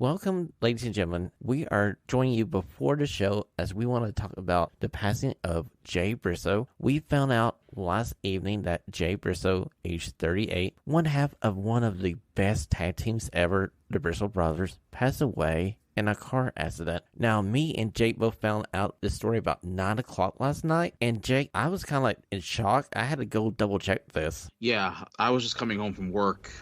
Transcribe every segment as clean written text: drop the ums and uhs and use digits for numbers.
Welcome, ladies and gentlemen. We are joining you before the show as we want to talk about the passing of Jay Briscoe. We found out last evening that Jay Briscoe, age 38, one half of one of the best tag teams ever, the Briscoe Brothers, passed away in a car accident. Now, me and Jake both found out this story about 9 o'clock last night. And Jake, I was kind of like in shock. I had to go double check this. Yeah, I was just coming home from work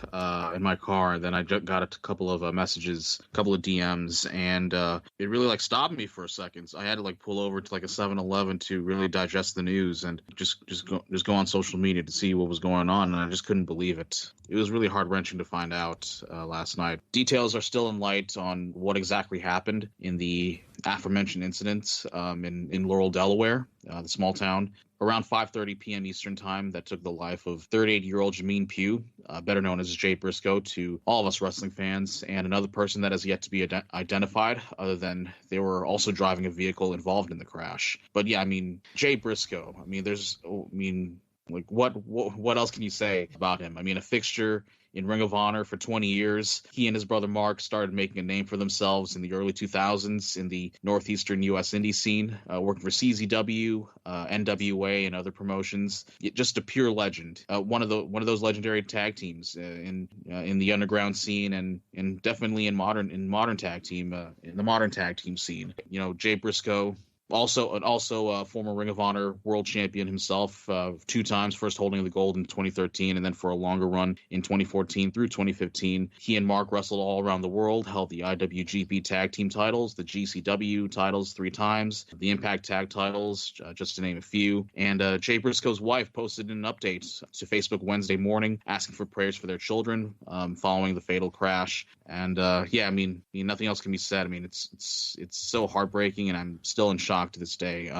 in my car, and then I got a couple of messages, a couple of DMs, and it really stopped me for a second. So I had to pull over to a 7-Eleven to really digest the news and just go on social media to see what was going on, and I just couldn't believe it. It was really heart-wrenching to find out last night. Details are still in light on what exactly happened in the aforementioned incident in Laurel, Delaware, the small town, around 5:30 p.m. Eastern time that took the life of 38-year-old Jameen Pugh, better known as Jay Briscoe to all of us wrestling fans, and another person that has yet to be identified, other than they were also driving a vehicle involved in the crash. But yeah, Jay Briscoe, what else can you say about him? A fixture in Ring of Honor for 20 years. He and his brother Mark started making a name for themselves in the early 2000s in the northeastern U.S. indie scene, working for CZW, NWA, and other promotions. Just a pure legend. One of those legendary tag teams in the underground scene and definitely in the modern tag team scene. Jay Briscoe. Also a former Ring of Honor world champion himself, 2 times, first holding the gold in 2013 and then for a longer run in 2014 through 2015. He and Mark wrestled all around the world, held the IWGP tag team titles, the GCW titles 3 times, the Impact tag titles, just to name a few. And Jay Briscoe's wife posted an update to Facebook Wednesday morning asking for prayers for their children following the fatal crash. And nothing else can be said. It's so heartbreaking, and I'm still in shock to this day.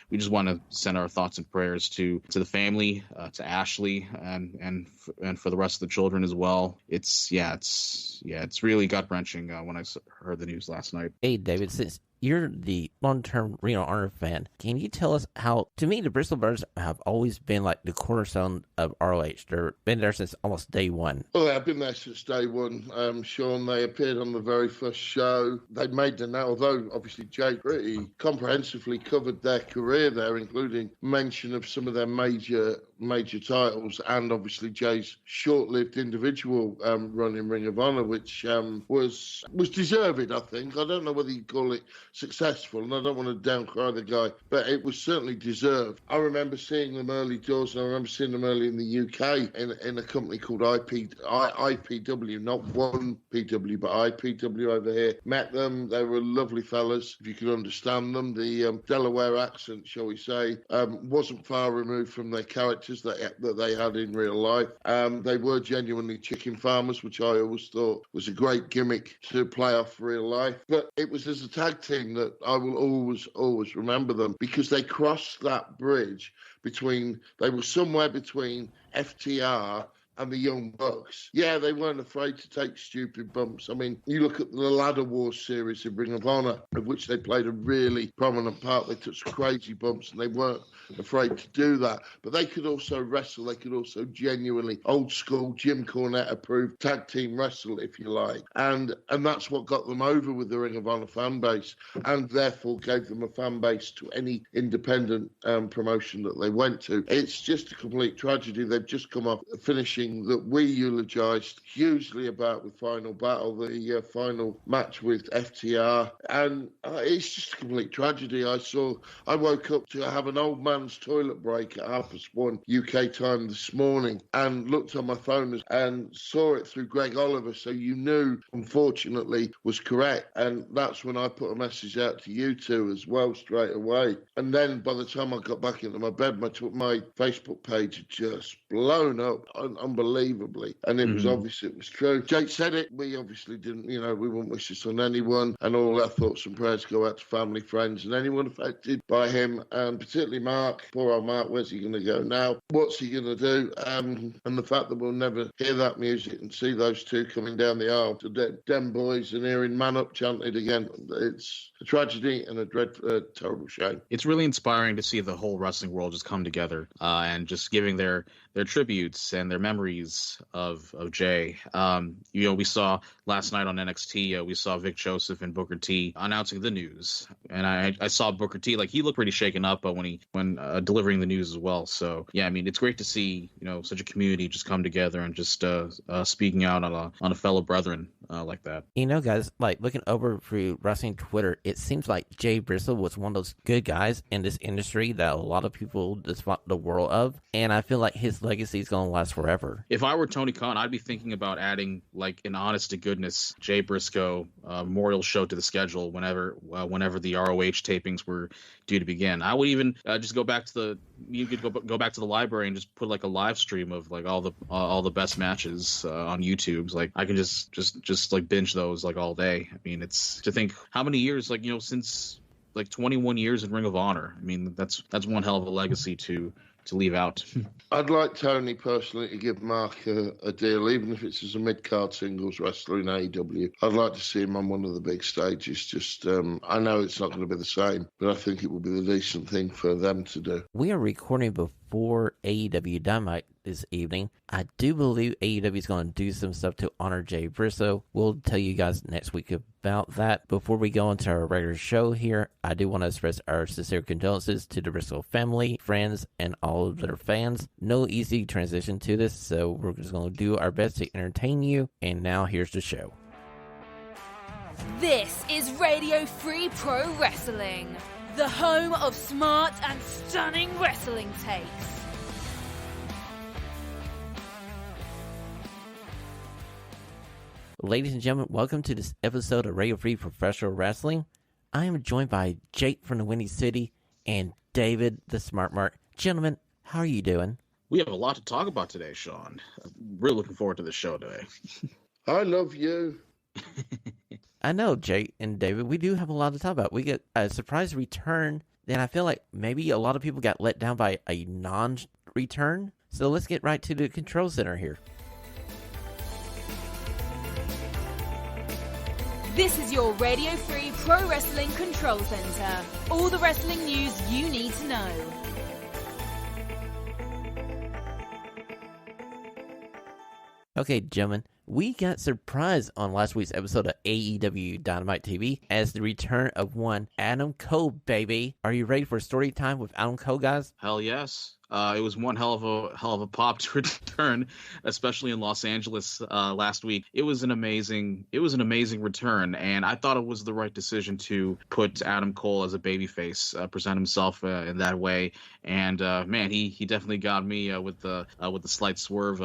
We just want to send our thoughts and prayers to the family, to Ashley, and for the rest of the children as well. It's really gut wrenching when I heard the news last night. Hey, David, since you're the long-term Ring of Honor fan, can you tell us how, to me, the Briscoe Brothers have always been the cornerstone of ROH. They've been there since almost day one. Well, they've been there since day one. Sean, they appeared on the very first show. They made the now, although obviously Jay pretty comprehensively covered their career there, including mention of some of their major titles, and obviously Jay's short-lived individual run in Ring of Honor, which was deserved, I think. I don't know whether you call it successful, and I don't want to downcry the guy, but it was certainly deserved. I remember seeing them early doors, and I remember seeing them early in the UK in a company called IPW, not one PW, but IPW over here. Met them. They were lovely fellas, if you could understand them. The Delaware accent, shall we say, wasn't far removed from their characters that they had in real life. They were genuinely chicken farmers, which I always thought was a great gimmick to play off real life. But it was as a tag team that I will always remember them, because they crossed that bridge they were somewhere between FTR and the Young Bucks. Yeah, they weren't afraid to take stupid bumps. You look at the Ladder Wars series of Ring of Honor, of which they played a really prominent part. They took some crazy bumps, and they weren't afraid to do that. But they could also wrestle. They could also genuinely old school Jim Cornette approved tag team wrestle, if you like. And that's what got them over with the Ring of Honor fan base, and therefore gave them a fan base to any independent promotion that they went to. It's just a complete tragedy. They've just come off finishing that we eulogised hugely about with Final Battle, the final match with FTR, and it's just a complete tragedy. I woke up to have an old man's toilet break at 1:30 UK time this morning, and looked on my phone and saw it through Greg Oliver, so you knew, unfortunately, was correct. And that's when I put a message out to you two as well straight away. And then by the time I got back into my bed, my Facebook page had just blown up unbelievably, and it was obvious it was true. Jake said it. We obviously didn't, we wouldn't wish this on anyone, and all our thoughts and prayers go out to family, friends, and anyone affected by him, and particularly Mark. Poor old Mark, where's he going to go now? What's he going to do? And the fact that we'll never hear that music and see those two coming down the aisle to them boys and hearing Man Up chanted again, it's a tragedy and a terrible shame. It's really inspiring to see the whole wrestling world just come together and just giving their tributes and their memories of Jay. We saw last night on NXT, we saw Vic Joseph and Booker T announcing the news, and I saw Booker T, like, he looked pretty shaken up when delivering the news as well. So yeah, I mean, it's great to see such a community just come together and just speaking out on a fellow brethren like that. Guys, like, looking over through wrestling Twitter, it seems like Jay Briscoe was one of those good guys in this industry that a lot of people despise the world of, and I feel like his legacy is going to last forever. If I were Tony Khan, I'd be thinking about adding, like, an honest to goodness Jay Briscoe memorial show to the schedule whenever the ROH tapings were due to begin. I would even just go back to go back to the library and just put, like, a live stream of, like, all the best matches on YouTube. Like, I can just like binge those, like, all day. I mean, it's to think how many years, like, since, like, 21 years in Ring of Honor. I mean, that's one hell of a legacy to leave out. I'd like Tony personally to give Mark a deal, even if it's as a mid-card singles wrestler in AEW. I'd like to see him on one of the big stages. Just, I know it's not going to be the same, but I think it would be the decent thing for them to do. We are recording before AEW Dynamite this evening. I do believe AEW is going to do some stuff to honor Jay Briscoe. We'll tell you guys next week about that. Before we go into our regular show here, I do want to express our sincere condolences to the Briscoe family, friends, and all of their fans. No easy transition to this, so we're just going to do our best to entertain you. And now here's the show. This is Radio Free Pro Wrestling, the home of smart and stunning wrestling takes. Ladies and gentlemen, welcome to this episode of Radio Free Professional Wrestling. I am joined by Jake from the Windy City and David the Smart Mark. Gentlemen, how are you doing? We have a lot to talk about today, Sean. I'm really looking forward to the show today. I love you. I know, Jake and David, we do have a lot to talk about. We get a surprise return, and I feel like maybe a lot of people got let down by a non-return. So let's get right to the control center here. This is your Radio Free Pro Wrestling Control Center. All the wrestling news you need to know. Okay, gentlemen, we got surprised on last week's episode of AEW Dynamite TV as the return of one Adam Cole, baby. Are you ready for story time with Adam Cole, guys? Hell yes. It was one hell of a pop to return, especially in Los Angeles last week. It was an amazing return, and I thought it was the right decision to put Adam Cole as a babyface, present himself in that way. And man, he definitely got me with the slight swerve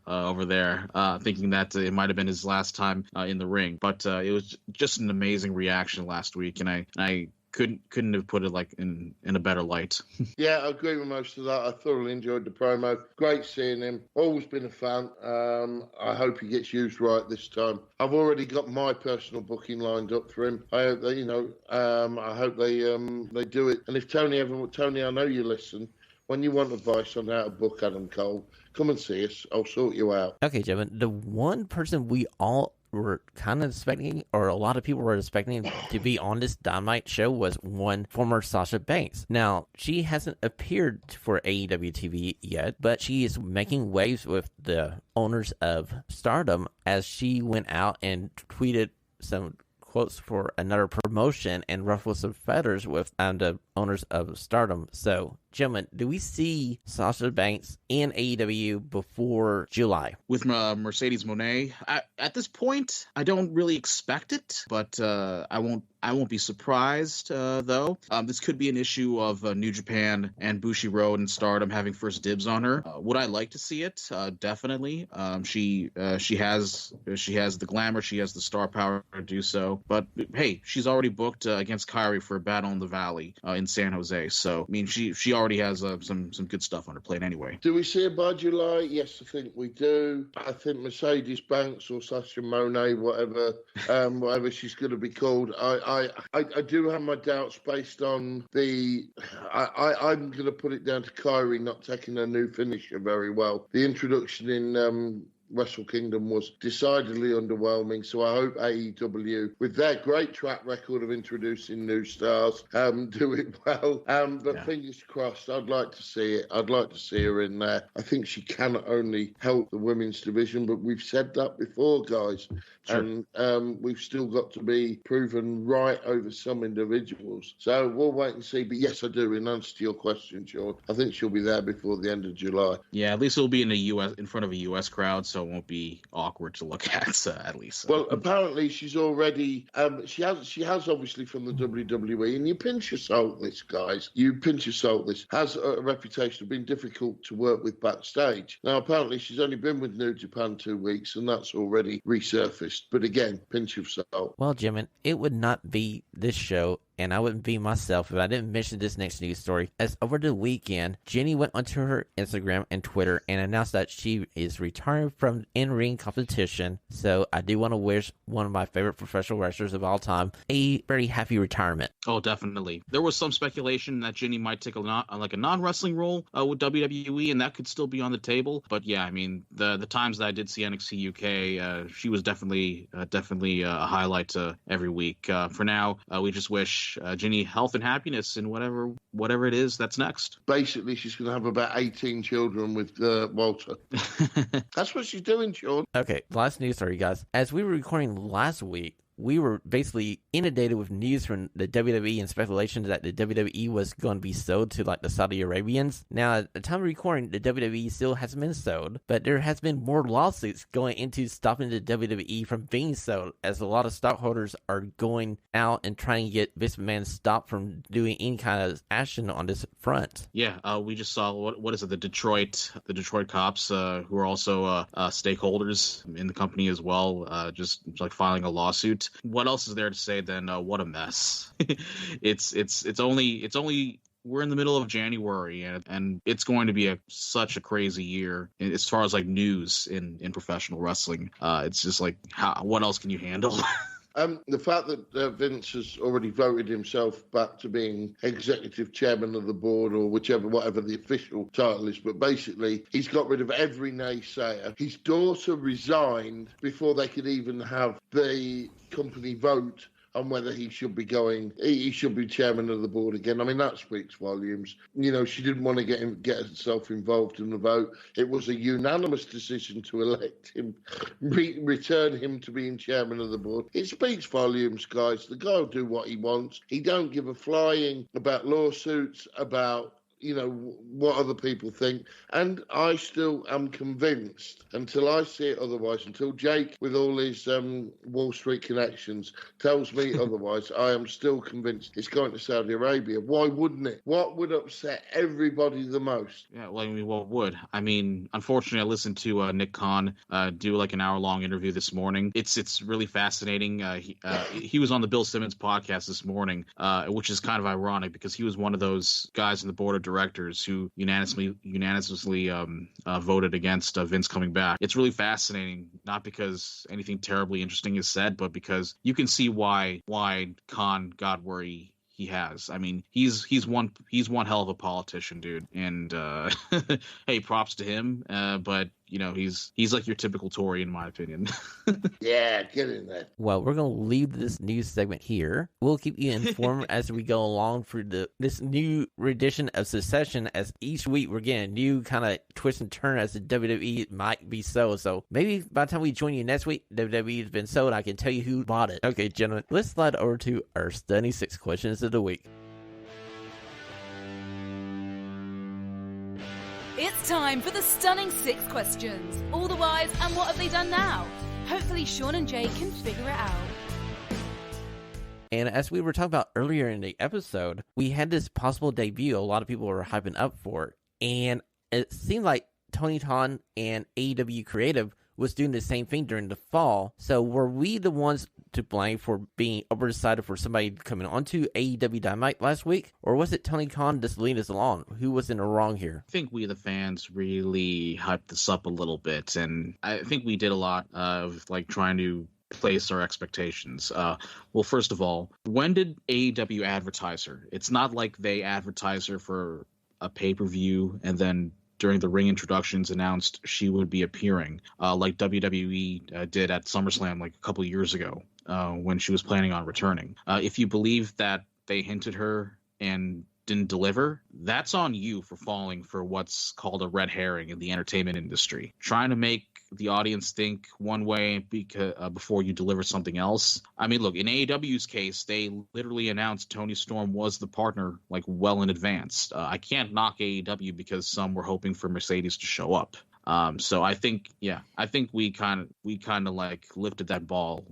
over there, thinking that it might have been his last time in the ring. But it was just an amazing reaction last week, and I couldn't have put it like in a better light. Yeah, I agree with most of that. I thoroughly enjoyed the promo. Great seeing him. Always been a fan. I hope he gets used right this time. I've already got my personal booking lined up for him. I hope they, I hope they do it. And if Tony, I know you listen. When you want advice on how to book Adam Cole, come and see us. I'll sort you out. Okay, gentlemen, the one person we all were kind of expecting, or a lot of people were expecting to be on this Dynamite show, was one former Sasha Banks. Now, she hasn't appeared for AEW TV yet, but she is making waves with the owners of Stardom as she went out and tweeted some quotes for another promotion and ruffled some feathers with the owners of Stardom. So, gentlemen, do we see Sasha Banks in AEW before July? With Mercedes Moné, at this point, I don't really expect it, but I won't be surprised though. This could be an issue of New Japan and Bushiroad and Stardom having first dibs on her. Would I like to see it? Definitely. She has the glamour, she has the star power to do so. But hey, she's already booked against Kyrie for a Battle in the Valley in San Jose. So I mean, she already has some good stuff on her plate anyway. Do we see her by July? Yes, I think we do. I think Mercedes Banks or Sasha Moné, whatever she's going to be called. I do have my doubts based on I'm going to put it down to Kyrie not taking her new finisher very well. The introduction in Wrestle Kingdom was decidedly underwhelming. So I hope AEW, with their great track record of introducing new stars, do it well. But fingers crossed, I'd like to see it. I'd like to see her in there. I think she can only help the women's division, but we've said that before, guys. Sure. And we've still got to be proven right over some individuals. So we'll wait and see. But yes, I do. In answer to your question, Sean, I think she'll be there before the end of July. Yeah, at least it'll be in front of a US crowd, so it won't be awkward to look at least. Well, apparently she's already she has obviously from the WWE, and you pinch your salt this, guys. You pinch your salt this, has a reputation of being difficult to work with backstage. Now apparently she's only been with New Japan 2 weeks, and that's already resurfaced. But again, pinch of salt. Well, Jim, it would not be this show, and I wouldn't be myself if I didn't mention this next news story. As over the weekend, Jinny went onto her Instagram and Twitter and announced that she is retiring from in-ring competition. So I do want to wish one of my favorite professional wrestlers of all time a very happy retirement. Oh, definitely. There was some speculation that Jinny might take a non-wrestling role with WWE, and that could still be on the table. But yeah, I mean, the times that I did see NXT UK, she was definitely a highlight every week. For now, we just wish Jinny health and happiness in whatever it is that's next. Basically, she's going to have about 18 children with Walter. That's what she's doing, Sean. Okay, last news story, guys. As we were recording last week, we were basically inundated with news from the WWE and speculations that the WWE was going to be sold to like the Saudi Arabians. Now, at the time of recording, the WWE still hasn't been sold, but there has been more lawsuits going into stopping the WWE from being sold, as a lot of stockholders are going out and trying to get Vince McMahon stopped from doing any kind of action on this front. Yeah, we just saw what is it? The Detroit cops, who are also stakeholders in the company as well, just like filing a lawsuit. What else is there to say than what a mess? It's only we're in the middle of January, and it's going to be such a crazy year as far as like news in professional wrestling. It's just like, what else can you handle? The fact that Vince has already voted himself back to being executive chairman of the board, or whatever the official title is, but basically he's got rid of every naysayer. His daughter resigned before they could even have the company vote on whether he should be chairman of the board again. I mean, that speaks volumes. You know, she didn't want to get herself involved in the vote. It was a unanimous decision to elect him, return him to being chairman of the board. It speaks volumes, guys. The guy will do what he wants. He don't give a flying about lawsuits, about what other people think. And I still am convinced, until I see it otherwise, until Jake, with all his Wall Street connections, tells me otherwise, I am still convinced it's going to Saudi Arabia. Why wouldn't it? What would upset everybody the most? Yeah, well, I mean, what would? I mean, unfortunately, I listened to Nick Khan do like an hour-long interview this morning. It's really fascinating. He was on the Bill Simmons podcast this morning, which is kind of ironic because he was one of those guys in the board of directors who unanimously voted against Vince coming back. It's really fascinating, not because anything terribly interesting is said, but because you can see why Khan got where he has. I mean, he's one hell of a politician, dude. And hey, props to him. But he's like your typical Tory, in my opinion. Yeah, get in there. Well, we're going to leave this news segment here. We'll keep you informed as we go along through this new rendition of Succession, as each week we're getting a new kind of twist and turn as the WWE might be sold. So maybe by the time we join you next week, WWE has been sold. I can tell you who bought it. Okay, gentlemen, let's slide over to our Stunning 6 questions of the week. It's time for the Stunning 6 questions. All the wives, and what have they done now? Hopefully Sean and Jay can figure it out. And as we were talking about earlier in the episode, we had this possible debut a lot of people were hyping up for. And it seemed like Tony Khan and AEW Creative was doing the same thing during the fall. So were we the ones to blame for being overdecided for somebody coming onto AEW Dynamite last week? Or was it Tony Khan just leading us along? Who was in the wrong here? I think we, the fans, really hyped this up a little bit. And I think we did a lot of like trying to place our expectations. Well, first of all, when did AEW advertise her? It's not like they advertise her for a pay-per-view and then during the ring introductions announced she would be appearing, like WWE did at SummerSlam like a couple years ago when she was planning on returning. If you believe that they hinted her and didn't deliver, that's on you for falling for what's called a red herring in the entertainment industry. Trying to make the audience think one way before you deliver something else. I mean, look, in AEW's case, they literally announced Toni Storm was the partner like well in advance. I can't knock AEW because some were hoping for Mercedes to show up. So I think we kind of like lifted that ball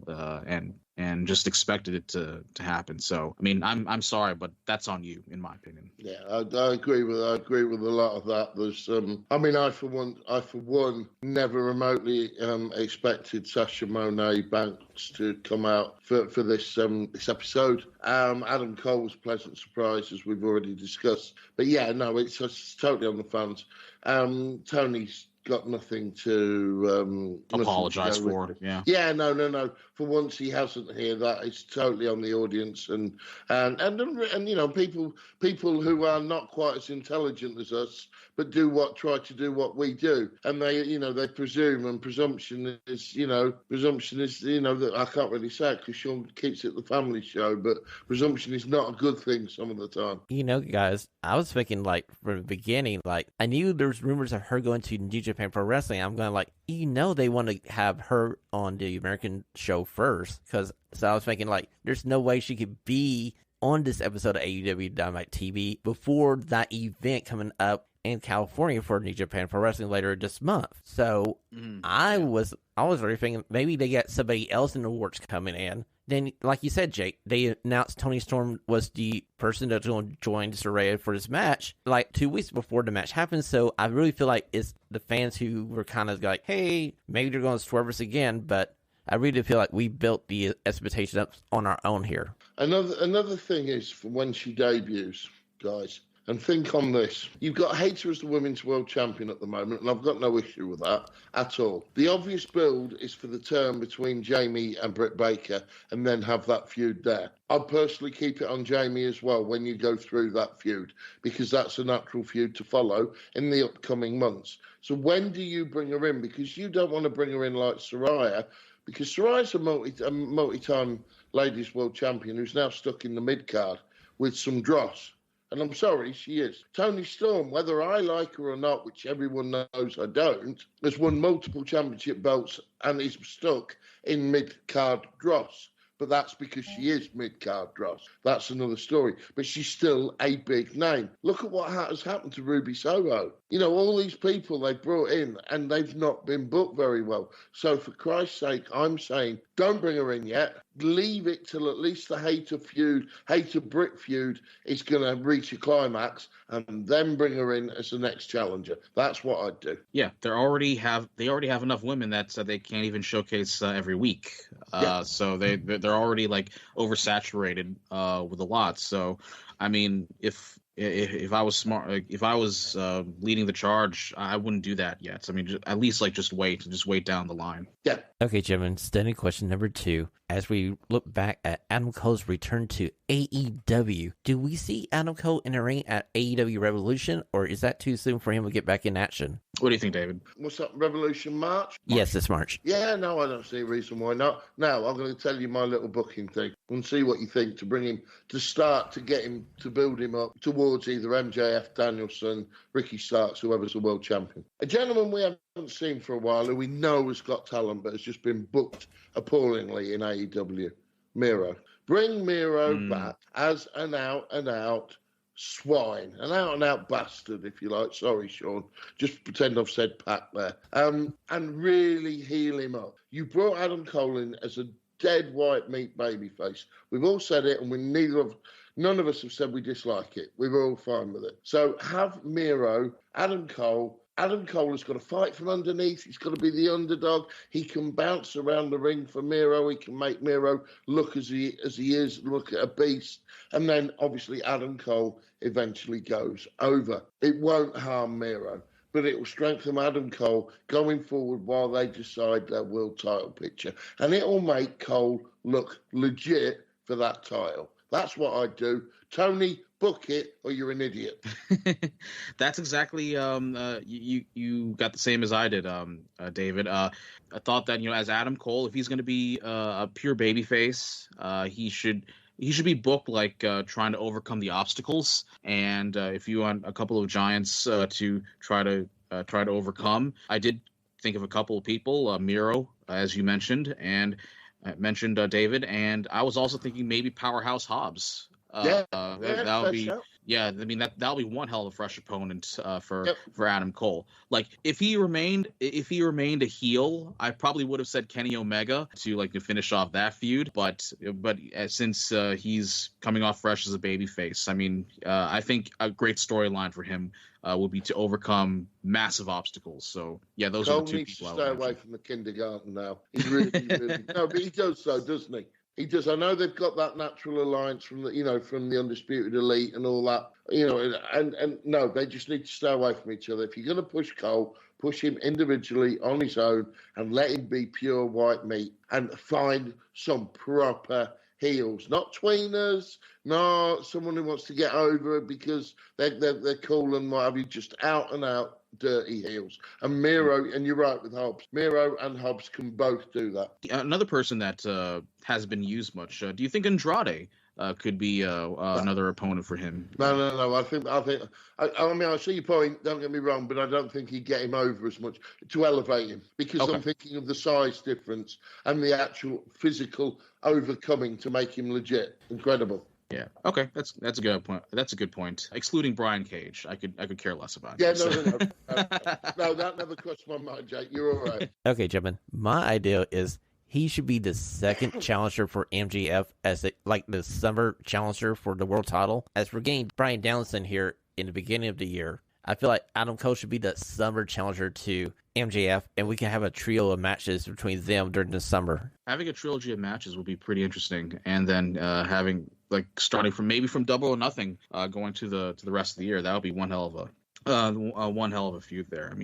and just expected it to happen. So I mean, I'm sorry, but that's on you, in my opinion. Yeah, I agree with a lot of that. There's I mean, I for one never remotely expected Sasha Monet Banks to come out for this episode. Adam Cole was a pleasant surprise, as we've already discussed. But yeah, no, it's totally on the fans. Tony's got nothing to apologize for. Yeah, no. For once, he hasn't here. That is totally on the audience, and you know, people who are not quite as intelligent as us, but try to do what we do, and they presume, and presumption is that I can't really say it because Sean keeps it the family show, but presumption is not a good thing some of the time. You know, guys, I was thinking like from the beginning, like I knew there's rumors of her going to New Japan Pro Wrestling. I'm going like, they want to have her on the American show first, so I was thinking like, there's no way she could be on this episode of AEW Dynamite TV before that event coming up in California for New Japan Pro Wrestling later this month. So I was already thinking maybe they got somebody else in the works coming in. Then, like you said, Jake, they announced Toni Storm was the person that's going to join Saraya for this match like 2 weeks before the match happened. So I really feel like it's the fans who were kind of like, hey, maybe they're going to swerve us again. But I really feel like we built the expectation up on our own here. Another thing is for when she debuts, guys. And think on this. You've got Hayter as the Women's World Champion at the moment, and I've got no issue with that at all. The obvious build is for the turn between Jamie and Britt Baker and then have that feud there. I'd personally keep it on Jamie as well when you go through that feud, because that's a natural feud to follow in the upcoming months. So when do you bring her in? Because you don't want to bring her in like Saraya, because Saraya's a multi-time Ladies World Champion who's now stuck in the mid-card with some dross. And I'm sorry, she is. Toni Storm, whether I like her or not, which everyone knows I don't, has won multiple championship belts and is stuck in mid-card dross. But that's because she is mid-card dross. That's another story. But she's still a big name. Look at what has happened to Ruby Soho. You know, all these people they brought in, and they've not been booked very well. So for Christ's sake, I'm saying, don't bring her in yet. Leave it till at least the Hayter-Britt feud is going to reach a climax, and then bring her in as the next challenger. That's what I'd do. Yeah, they already have enough women that they can't even showcase every week. So they're already like oversaturated with a lot. So, I mean, if I was smart, if I was leading the charge, I wouldn't do that yet. I mean, at least just wait down the line. Yeah. Okay, gentlemen, standing question number 2. As we look back at Adam Cole's return to AEW, do we see Adam Cole in the ring at AEW Revolution, or is that too soon for him to get back in action? What do you think, David? What's that, Revolution March? Yes, it's March. Yeah, no, I don't see a reason why not. Now, I'm going to tell you my little booking thing and see what you think to bring him, to get him, to build him up towards either MJF, Danielson, Ricky Starks, whoever's the world champion. A gentleman we haven't seen for a while, who we know has got talent, but has just been booked appallingly in AEW, Miro. Bring Miro back as an out-and-out swine, an out-and-out bastard, if you like. Sorry, Sean. Just pretend I've said Pat there. And really heal him up. You brought Adam Cole in as a dead white meat babyface. We've all said it, and none of us have said we dislike it. We were all fine with it. So have Miro, Adam Cole. Adam Cole has got to fight from underneath. He's got to be the underdog. He can bounce around the ring for Miro. He can make Miro look as he is, look at a beast. And then, obviously, Adam Cole eventually goes over. It won't harm Miro, but it will strengthen Adam Cole going forward while they decide their world title picture. And it will make Cole look legit for that title. That's what I'd do. Tony, book it or you're an idiot. That's exactly you got the same as I did, David. I thought that as Adam Cole, if he's going to be a pure babyface, he should be booked like trying to overcome the obstacles, and if you want a couple of giants to try to overcome. I did think of a couple of people, Miro, as you mentioned, and David, and I was also thinking maybe Powerhouse Hobbs. That'll be that'll be one hell of a fresh opponent for Adam Cole. Like if he remained a heel, I probably would have said Kenny Omega to finish off that feud. But since he's coming off fresh as a babyface, I mean, I think a great storyline for him would be to overcome massive obstacles. So yeah, those are the two people. Stay away from the kindergarten now. He really no, but he does so, doesn't he? He does. I know they've got that natural alliance from the Undisputed Elite and all that, and no, they just need to stay away from each other. If you're going to push Cole, push him individually on his own and let him be pure white meat and find some proper heels, not tweeners, not someone who wants to get over it because they're cool and what have you, just out and out dirty heels. And Miro, and you're right with Hobbs, Miro and Hobbs can both do that. Another person that has been used much, do you think Andrade could be another opponent for him? No. I mean, I see your point. Don't get me wrong, but I don't think he'd get him over as much to elevate him because I'm thinking of the size difference and the actual physical overcoming to make him legit. Incredible. Yeah. Okay. That's a good point. That's a good point. Excluding Brian Cage, I could care less about. Yeah. No, that never crossed my mind, Jake. You're all right. Okay, gentlemen. My idea is he should be the second challenger for MJF as the summer challenger for the world title. As we're getting Bryan Danielson here in the beginning of the year, I feel like Adam Cole should be the summer challenger to MJF, and we can have a trio of matches between them during the summer. Having a trilogy of matches would be pretty interesting, and then having starting from Double or Nothing, going to the rest of the year, that would be one hell of a feud there. I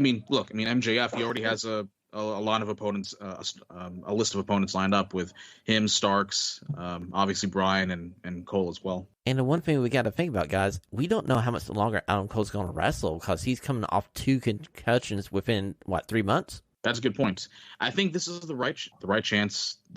mean, look, MJF, he already has a lot of opponents, a list of opponents lined up with him, Starks, obviously Bryan and Cole as well. And the one thing we got to think about, guys, we don't know how much longer Adam Cole's going to wrestle because he's coming off 2 concussions within 3 months. That's a good point. I think this is the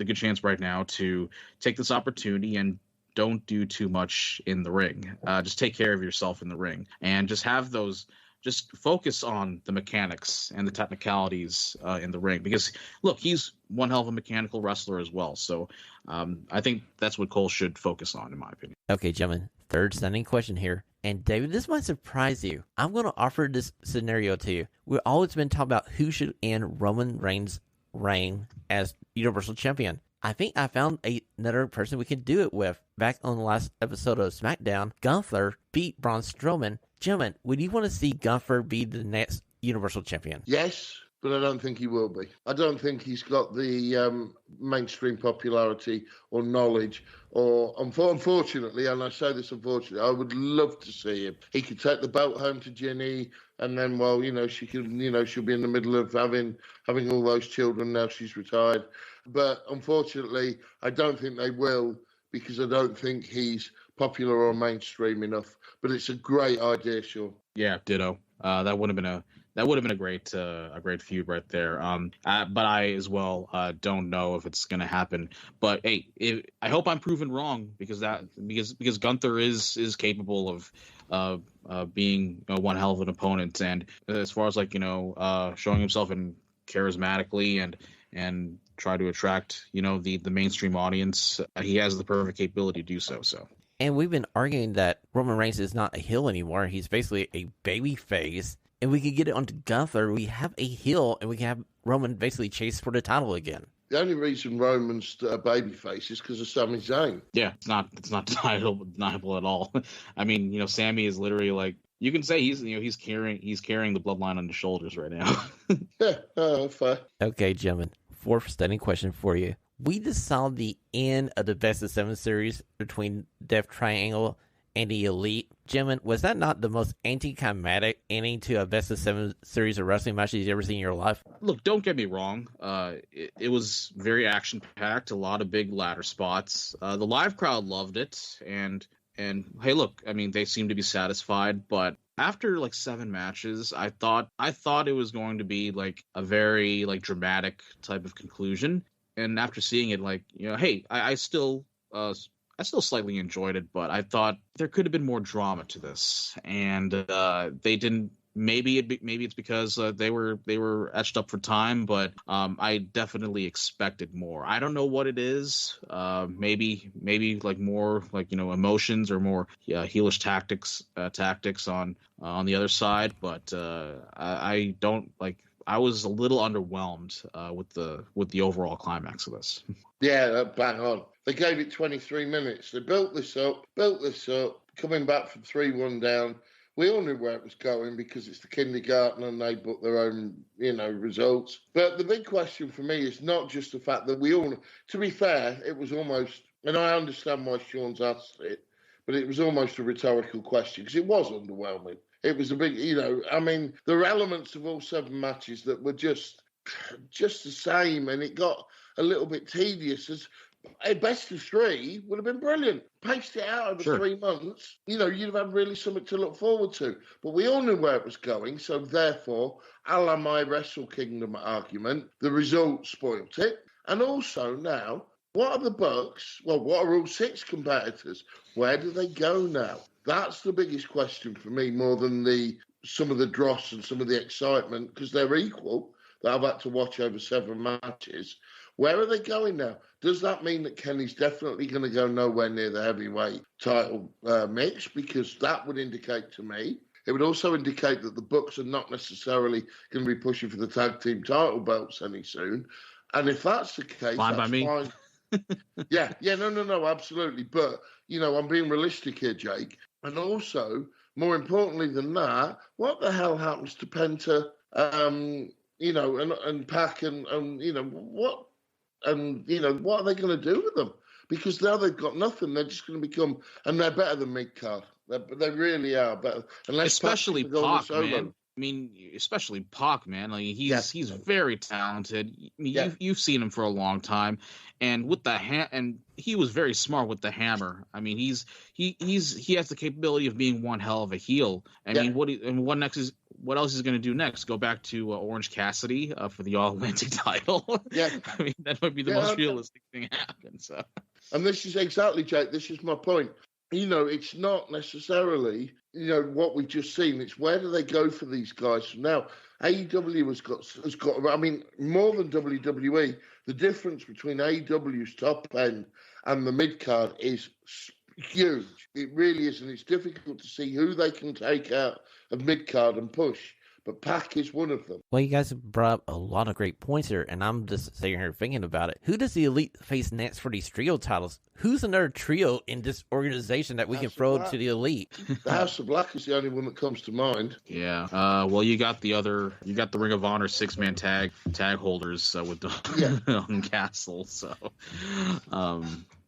good chance right now to take this opportunity and don't do too much in the ring. Just take care of yourself in the ring and just have those. Just focus on the mechanics and the technicalities in the ring. Because, look, he's one hell of a mechanical wrestler as well. So I think that's what Cole should focus on, in my opinion. Okay, gentlemen, third stunning question here. And, David, this might surprise you. I'm going to offer this scenario to you. We've always been talking about who should end Roman Reigns' reign as Universal Champion. I think I found another person we can do it with. Back on the last episode of SmackDown, Gunther beat Braun Strowman. Gentlemen, would you want to see Gunther be the next Universal Champion? Yes, but I don't think he will be. I don't think he's got the mainstream popularity or knowledge. Or unfortunately, and I say this unfortunately, I would love to see him. He could take the belt home to Jinny, and then, she could, she'll be in the middle of having all those children now she's retired. But unfortunately, I don't think they will because I don't think he's popular or mainstream enough. But it's a great idea, Sean. Yeah, ditto. That would have been a great feud right there. But I as well don't know if it's going to happen. But hey, I hope I'm proven wrong because Gunther is capable of being one hell of an opponent. And as far as showing himself in charismatically and try to attract the mainstream audience, he has the perfect capability to do so. So. And we've been arguing that Roman Reigns is not a heel anymore. He's basically a baby face. And we could get it onto Gunther. We have a heel, and we can have Roman basically chase for the title again. The only reason Roman's a babyface is because of Sami Zayn. Yeah, it's not deniable at all. I mean, Sami is literally you can say he's carrying the bloodline on his shoulders right now. Yeah, fair. Okay, gentlemen. Fourth stunning question for you. We just saw the end of the Best of 7 series between Death Triangle and the Elite. Gentlemen, was that not the most anticlimactic ending to a Best of 7 series of wrestling matches you've ever seen in your life? Look, don't get me wrong. It was very action-packed, a lot of big ladder spots. The live crowd loved it, and And hey, look, I mean, they seem to be satisfied, but after like 7 matches, I thought it was going to be like a very like dramatic type of conclusion. And after seeing it, like, hey, I still slightly enjoyed it, but I thought there could have been more drama to this, and they didn't. Maybe it's because they were etched up for time, but I definitely expected more. I don't know what it is. Maybe like more like emotions or more heelish tactics on the other side. But I don't like. I was a little underwhelmed with the overall climax of this. Yeah, bang on. They gave it 23 minutes. They built this up, coming back from 3-1 down. We all knew where it was going because it's the kindergarten and they booked their own, results. But the big question for me is not just the fact that we all, to be fair, it was almost, and I understand why Sean's asked it, but it was almost a rhetorical question because it was underwhelming. It was a big, there were elements of all 7 matches that were just the same, and it got a little bit tedious. As a best of 3 would have been brilliant. Paced it out over 3 months. You'd have had really something to look forward to. But we all knew where it was going, so therefore, a la my Wrestle Kingdom argument, the result spoilt it. And also now, what are the Bucks? Well, what are all 6 competitors? Where do they go now? That's the biggest question for me, more than some of the dross and some of the excitement, because they're equal, that I've had to watch over 7 matches. Where are they going now? Does that mean that Kenny's definitely going to go nowhere near the heavyweight title mix? Because that would indicate to me. It would also indicate that the Bucks are not necessarily going to be pushing for the tag team title belts any soon. And if that's the case, fine that's by me. Fine. No, absolutely. But, I'm being realistic here, Jake. And also, more importantly than that, what the hell happens to Penta, and Pac and what? And, what are they going to do with them? Because now they've got nothing. They're just going to become, and they're better than mid-card. They really are better. Especially Pac, man. I mean, especially Pac, man. Like he's very talented. I mean, you've seen him for a long time, and with the and he was very smart with the hammer. I mean, he has the capability of being one hell of a heel. I mean, what else is going to do next? Go back to Orange Cassidy for the All Atlantic title? Yeah, I mean that might be the most realistic thing to happen. So, and this is exactly, Jake. This is my point. It's not necessarily, what we've just seen. It's where do they go for these guys from now? AEW has got. I mean, more than WWE, the difference between AEW's top end and the mid card is huge. It really is, and it's difficult to see who they can take out of mid card and push. But Pac is one of them. Well, you guys brought up a lot of great points here, and I'm just sitting here thinking about it. Who does the Elite face next for these trio titles? Who's another trio in this organization that we can throw to the Elite? The House of Black is the only one that comes to mind. Yeah. Well, you got the Ring of Honor 6-man tag holders with the Castle. So,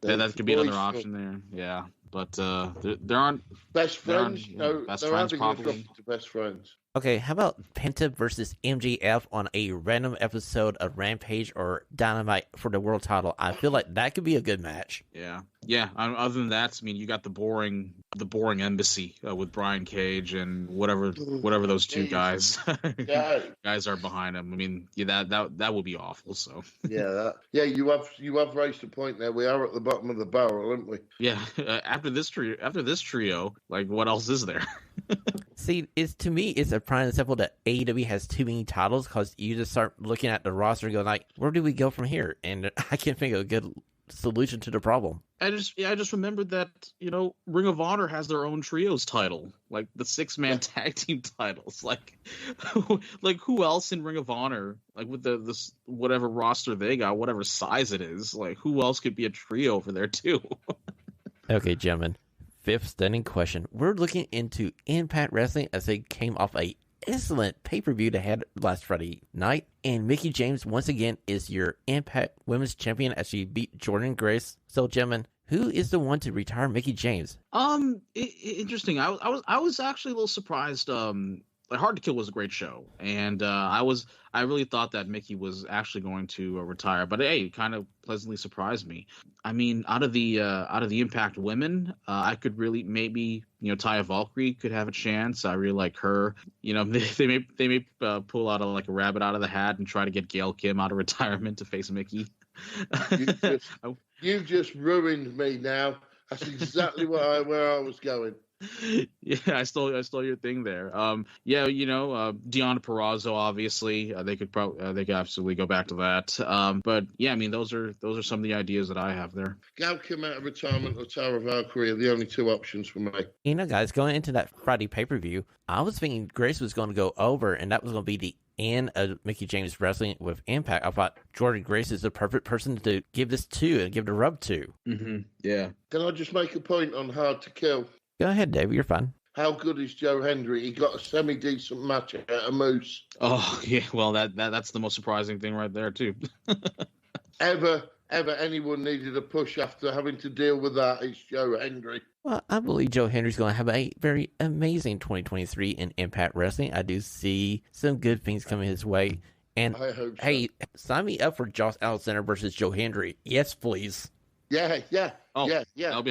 that could be another option there. Yeah. But there aren't best friends. Best friends probably. To best friends. Okay, how about Penta versus MJF on a random episode of Rampage or Dynamite for the world title? I feel like that could be a good match. Yeah. Other than that, I mean, you got the boring embassy with Brian Cage and whatever those two guys are behind him. I mean, that would be awful. So you have raised a point there. We are at the bottom of the barrel, aren't we? Yeah. After this trio, like what else is there? See, to me, it's a prime example that AEW has too many titles because you just start looking at the roster and go like, where do we go from here? And I can't think of a good solution to the problem. I just remembered that, Ring of Honor has their own trios title, like the 6-man tag team titles. Like who else in Ring of Honor, like with this whatever roster they got, whatever size it is, like who else could be a trio over there too? Okay, gentlemen. 5th standing question. We're looking into Impact Wrestling as they came off a excellent pay-per-view they had last Friday night. And Mickie James, once again, is your Impact Women's Champion as she beat Jordynne Grace. So, gentlemen, who is the one to retire Mickie James? Interesting. I was actually a little surprised Hard to Kill was a great show, and I really thought that Mickey was actually going to retire, but hey, it kind of pleasantly surprised me. I mean, out of the Impact women, I could really maybe Taya Valkyrie could have a chance. I really like her. They may pull out like a rabbit out of the hat and try to get Gail Kim out of retirement to face Mickey. You've just ruined me now. That's exactly where I was going. Yeah, I stole your thing there. Deonna Purrazzo, obviously, they could absolutely go back to that. But yeah, I mean, those are some of the ideas that I have there. Gal Kim out of retirement or Tara Valkyrie are the only two options for me. Guys, going into that Friday pay-per-view, I was thinking Grace was going to go over, and that was going to be the end of Mickie James wrestling with Impact. I thought Jordynne Grace is the perfect person to give this to and give the rub to. Mm-hmm. Yeah. Can I just make a point on Hard to Kill? Go ahead, Dave. You're fine. How good is Joe Hendry? He got a semi-decent match out of Moose. Oh, yeah. Well, that's the most surprising thing right there, too. Ever anyone needed a push after having to deal with that, it's Joe Hendry. Well, I believe Joe Hendry's going to have a very amazing 2023 in Impact Wrestling. I do see some good things coming his way. And, I hope so. Hey, sign me up for Josh Alexander versus Joe Hendry. Yes, please. Yeah. Oh, yeah. That would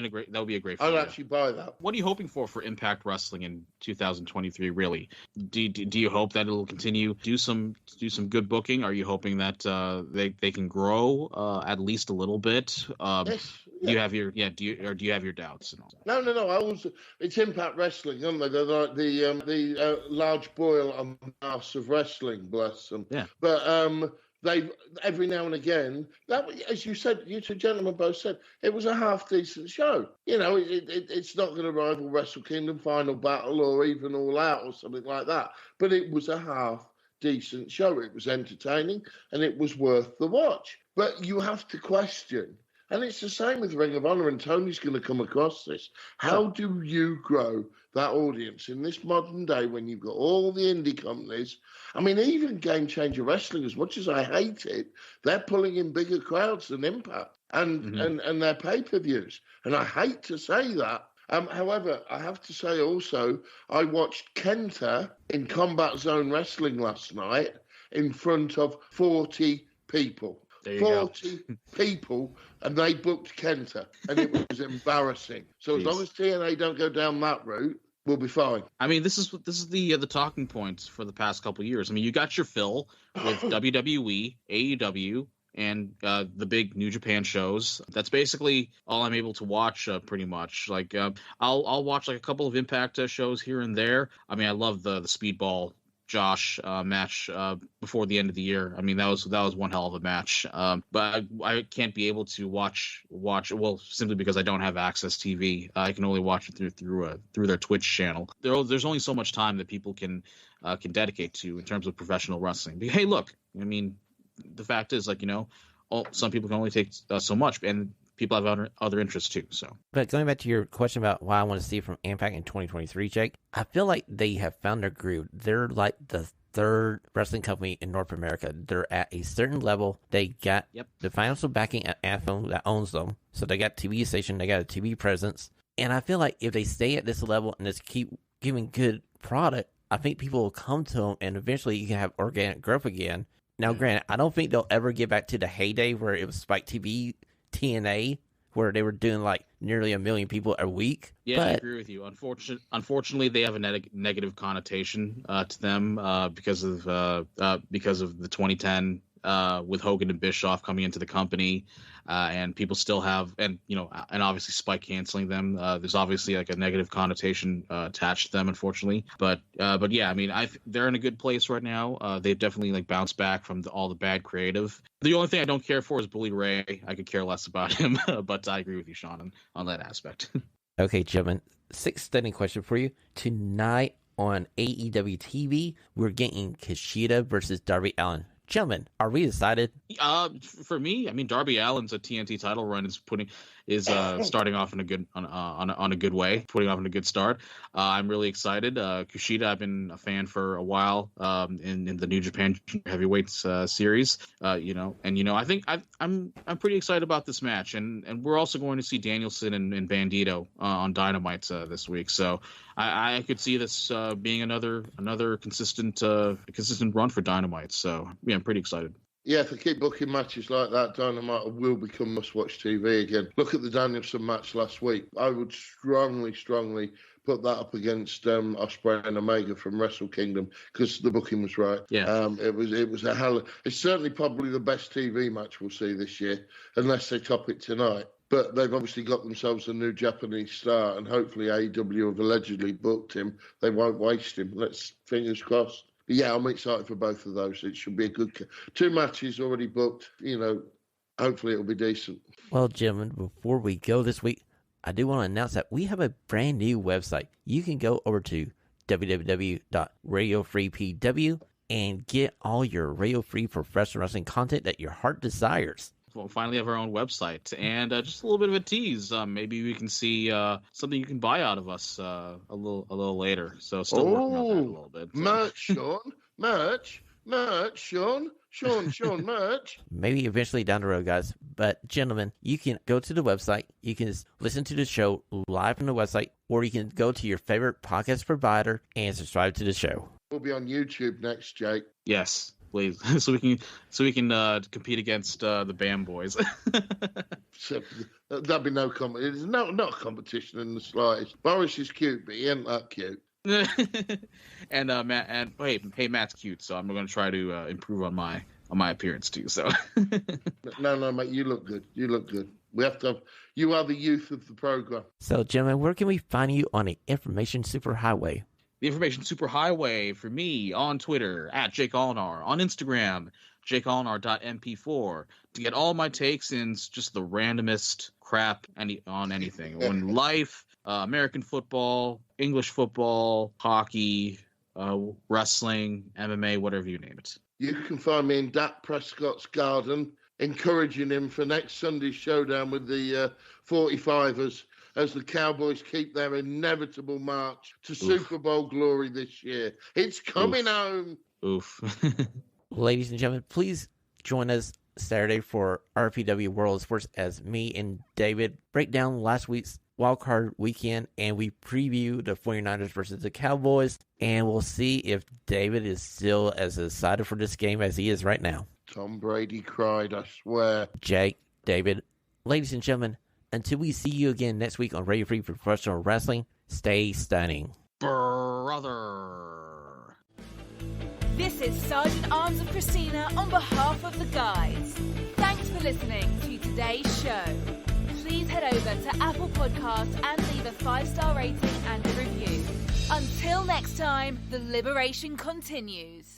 be a great. I'll actually buy that. What are you hoping for Impact Wrestling in 2023? Really, do you hope that it'll continue do some good booking? Are you hoping that they can grow at least a little bit? Yes. Do you have your do you have your doubts and all that? No. It's Impact Wrestling, aren't they? They're like the large boil on the mass of wrestling, bless them. Yeah. But they every now and again, that, as you said, you two gentlemen both said, it was a half decent show. It's not going to rival Wrestle Kingdom Final Battle or even All Out or something like that. But it was a half decent show. It was entertaining and it was worth the watch. But you have to question. And it's the same with Ring of Honor, and Tony's going to come across this. How do you grow that audience in this modern day when you've got all the indie companies? I mean, even Game Changer Wrestling, as much as I hate it, they're pulling in bigger crowds than Impact and their pay-per-views. And I hate to say that. However, I have to say also, I watched Kenta in Combat Zone Wrestling last night in front of 40 people. 40 people, and they booked Kenta, and it was embarrassing. So as long as TNA don't go down that route, we'll be fine. I mean, this is the talking points for the past couple of years. I mean, you got your fill with WWE, AEW, and the big New Japan shows. That's basically all I'm able to watch, pretty much. Like, I'll watch like a couple of Impact shows here and there. I mean, I love the Speedball Josh match before the end of the year. I mean, that was one hell of a match. But I can't be able to watch well, simply because I don't have Access TV. I can only watch it through their Twitch channel. There's only so much time that people can dedicate to in terms of professional wrestling. But, hey, look, I mean, the fact is, like, some people can only take so much, and people have other interests too. So, but going back to your question about why I want to see from Impact in 2023, Jake, I feel like they have found their groove. They're like the third wrestling company in North America. They're at a certain level. They got the financial backing at Anthem that owns them. So they got TV station, they got a TV presence. And I feel like if they stay at this level and just keep giving good product, I think people will come to them, and eventually you can have organic growth again. Now, granted, I don't think they'll ever get back to the heyday where it was Spike TV, TNA, where they were doing like nearly 1 million people a week. Yeah, I agree with you. Unfortunately, they have a negative connotation to them because of the 2010 with Hogan and Bischoff coming into the company, and people still have, and obviously Spike canceling them. There's obviously like a negative connotation attached to them, unfortunately. But yeah, I mean, they're in a good place right now. They've definitely like bounced back from all the bad creative. The only thing I don't care for is Bully Ray. I could care less about him, but I agree with you, Sean, on that aspect. Okay, gentlemen, 6th stunning question for you. Tonight on AEW TV, we're getting Kushida versus Darby Allin. Gentlemen, are we excited? For me, I mean, Darby Allin's a TNT title run is starting off in a good on a good way, putting off in a good start. I'm really excited. Kushida, I've been a fan for a while. In the New Japan Heavyweights series, I think I'm pretty excited about this match, and we're also going to see Danielson and Bandito on Dynamite this week. So I could see this being another consistent run for Dynamite. So yeah, I'm pretty excited. Yeah, if they keep booking matches like that, Dynamite will become must-watch TV again. Look at the Danielson match last week. I would strongly put that up against Ospreay and Omega from Wrestle Kingdom because the booking was right. Yeah, it was a hell. It's certainly probably the best TV match we'll see this year, unless they top it tonight. But they've obviously got themselves a new Japanese star, and hopefully AEW have allegedly booked him. They won't waste him. Let's fingers crossed. But yeah, I'm excited for both of those. It should be a good 2 matches already booked. Hopefully it'll be decent. Well, gentlemen, before we go this week, I do want to announce that we have a brand new website. You can go over to www.radiofreepw and get all your Radio Free professional wrestling content that your heart desires. We'll finally have our own website, and just a little bit of a tease. Maybe we can see something you can buy out of us a little later. So still working on that a little bit. Merch, Sean. Merch, Sean, merch. Maybe eventually down the road, guys. But gentlemen, you can go to the website. You can listen to the show live on the website, or you can go to your favorite podcast provider and subscribe to the show. We'll be on YouTube next, Jake. Yes. Please, so we can compete against the BAM boys. So, that'd be no competition. Not a competition in the slightest. Boris is cute, but he ain't that cute. And Matt, Matt's cute, so I'm going to try to improve on my appearance too. So no, mate, you look good. We have to. You are the youth of the program. So, gentlemen, where can we find you on the Information Superhighway? The Information Superhighway for me on Twitter at Jake Allnar, on Instagram jakeallnar.mp4 to get all my takes and just the randomest crap on anything on life, American football, English football, hockey, wrestling, MMA, whatever you name it. You can find me in Dak Prescott's garden, encouraging him for next Sunday's showdown with the 45ers. As the Cowboys keep their inevitable march to Super Bowl glory this year. It's coming home. Oof. Ladies and gentlemen, please join us Saturday for RPW World of Sports as me and David break down last week's wildcard weekend, and we preview the 49ers versus the Cowboys, and we'll see if David is still as excited for this game as he is right now. Tom Brady cried, I swear. Jake, David, ladies and gentlemen, until we see you again next week on Radio Free Professional Wrestling, stay stunning. Brother. This is Sergeant Arms of Christina on behalf of the guys. Thanks for listening to today's show. Please head over to Apple Podcasts and leave a 5-star rating and a review. Until next time, the liberation continues.